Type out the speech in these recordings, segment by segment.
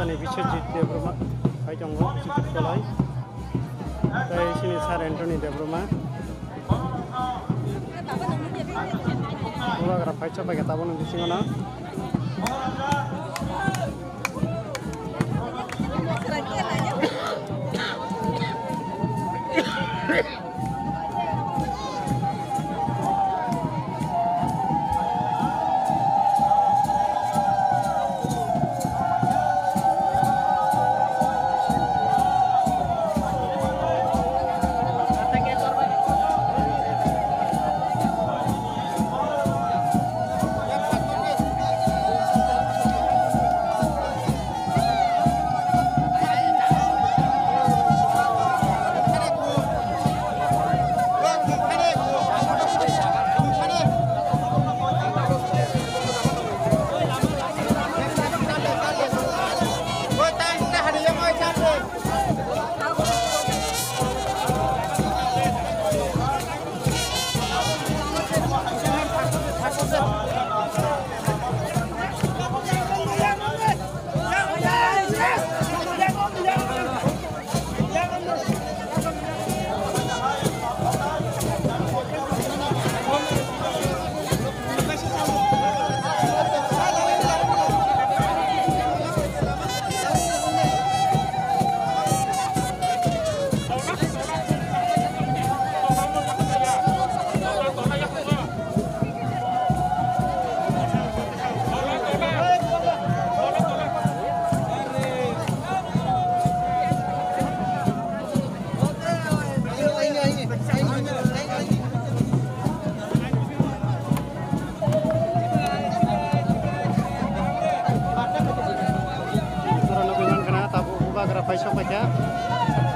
Sani Vishwajit Debroma, Paitongo, Vishwajit Kolai, Sini Sar Anthony Debroma, Uagra Paicha Pagatabon Visingona.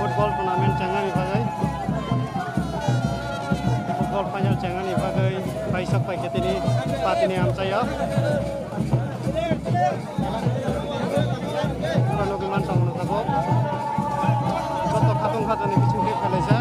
Football tournament jangan ibagai football final jangan ibagai paisak paket ini part ini am saya kalau gimana sama nabo foto katong ini bicara kalesa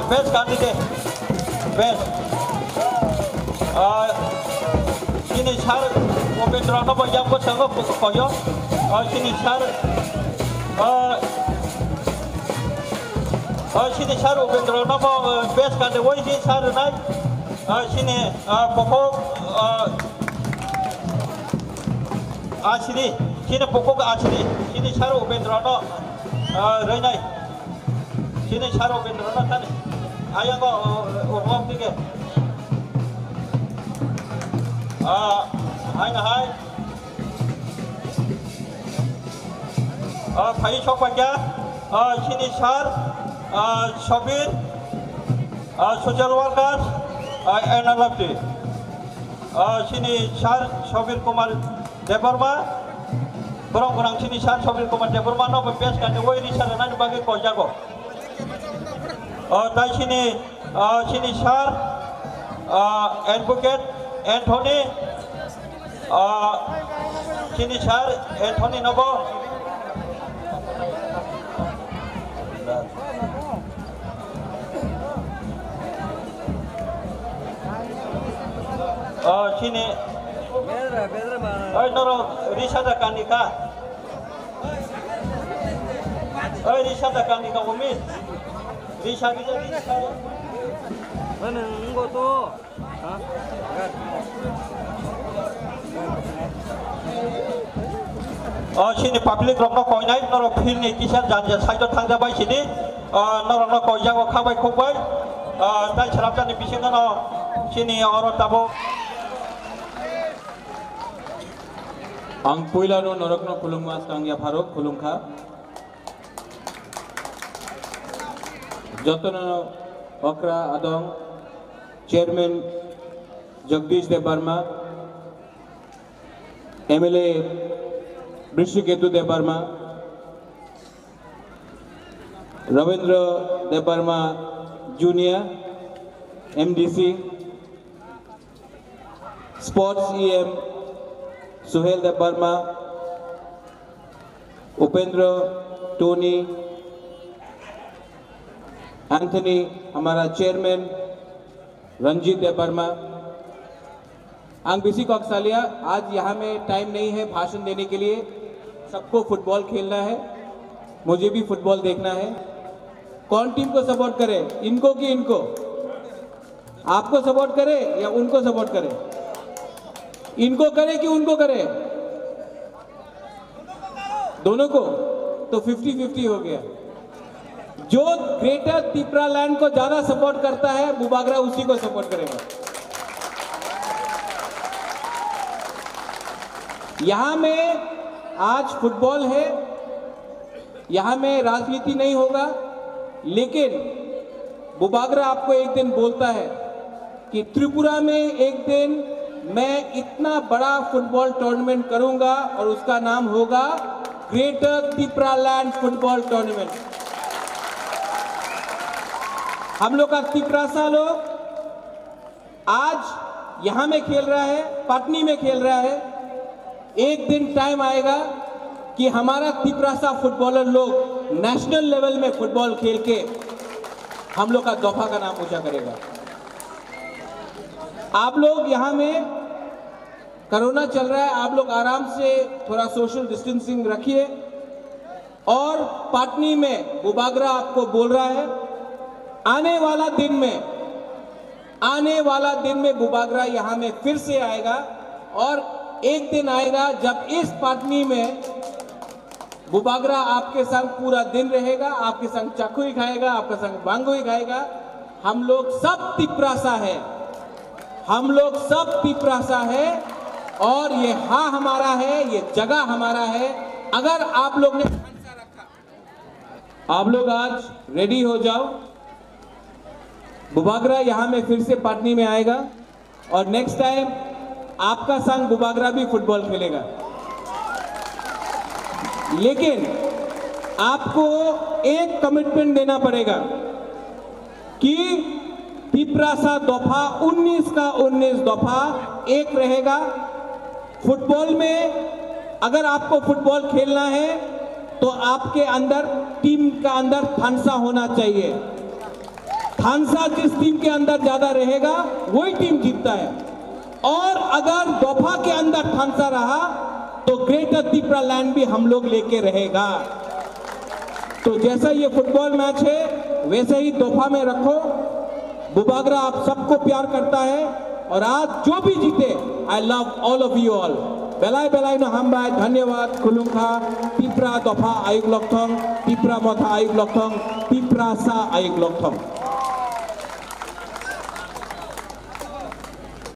best candidate best sini sar Obendrano yang bersama koyo sini sar sini sar Obendrano best candidate sini sar naik sini pokok asli sini pokok asli sini sar Obendrano renai sini sar Obendrano tadi ayang ko umum tiga hai Pai Chok Pagya, Shini Shar, Shabir, social workers, and all of Shini Shar, Shabir Kumar Debarma, Kurang sini sar sobil komande bermana bepes kan woi di sana nanti bagi kau jago. Tai sini sar advocate Anthony sini sar Anthony Nobo. Sini noro risada kanika risada kanika umit risada mana enggak tuh sini public rokno koi nai noro phil ni kisar janja side thang jabai sini noro no koi jago khabai khobai tai sarap jani bisinga no sini oro tabo ang puila no norok no kulungmas kang ya Faruk kulungkha jotono okra adong chairman Jagdish Dev Barma MLA Brishiketu Dev Barma Ravindra Dev Barma Junior MDC Sports EM Suhel Dev Verma Upendra Tony Anthony हमारा chairman Ranjit Dev Verma अंग बिसी कौकसालिया आज यहाँ में time नहीं है भाषण देने के लिए सबको फुटबॉल खेलना है मुझे भी फुटबॉल देखना है कौन टीम को सपोर्ट करे इनको कि इनको आपको सपोर्ट करे या उनको सपोर्ट करे इनको करे कि उनको करे दोनों को तो 50-50 हो गया जो ग्रेटर त्रिपुरा लैंड को ज्यादा सपोर्ट करता है बुबागरा उसी को सपोर्ट करेगा यहां में आज फुटबॉल है यहां में राजनीति नहीं होगा लेकिन बुबागरा आपको एक दिन बोलता है कि त्रिपुरा में एक दिन मैं इतना बड़ा फुटबॉल टूर्नामेंट करूंगा और उसका नाम होगा greater Tripura land football tournament हम लोग का त्रिपुरा लोग आज यहां में खेल रहा है पटनी में खेल रहा है एक दिन टाइम आएगा कि हमारा त्रिपुरा फुटबॉलर लोग नेशनल लेवल में फुटबॉल खेल के हम लोग का दफा का नाम ऊंचा करेगा आप लोग यहाँ में कोरोना चल रहा है आप लोग आराम से थोड़ा सोशल डिस्टेंसिंग रखिए और पाटनी में बुबागरा आपको बोल रहा है आने वाला दिन में बुबागरा यहाँ में फिर से आएगा और एक दिन आएगा जब इस पाटनी में बुबागरा आपके संग पूरा दिन रहेगा आपके संग चाकू ही खाएगा आपके संग बांगो ही खाएगा हम लोग सब त्रिपुरा है हम लोग सब त्रिपुरा है और ये हाँ हमारा है ये जगह हमारा है अगर आप लोग ने आप लोग आज रेडी हो जाओ बुबागरा यहाँ में फिर से पाटनी में आएगा और नेक्स्ट टाइम आपका संग बुबागरा भी फुटबॉल खेलेगा लेकिन आपको एक कमिटमेंट देना पड़ेगा कि त्रिपुरा दफा 19 का 19 दफा एक रहेगा फुटबॉल में अगर आपको फुटबॉल खेलना है तो आपके अंदर टीम का अंदर थानसा होना चाहिए थानसा जिस टीम के अंदर ज्यादा रहेगा वही टीम जीतता है और अगर दफा के अंदर थानसा रहा तो ग्रेटर त्रिपुरा लैंड भी हम लोग लेके रहेगा तो जैसा ये फुटबॉल मैच है वैसे ही दफा में रखो बुबागरा आप सबको प्यार करता है और आज जो भी जीते I love all of you all बेलाय बेलाय न हामबाय धन्यवाद खुलुमखा त्रिपुरा दफा आयुग लक्थं त्रिपुरा मथा आयुग लक्थं त्रिपुरा सा आयुग लक्थं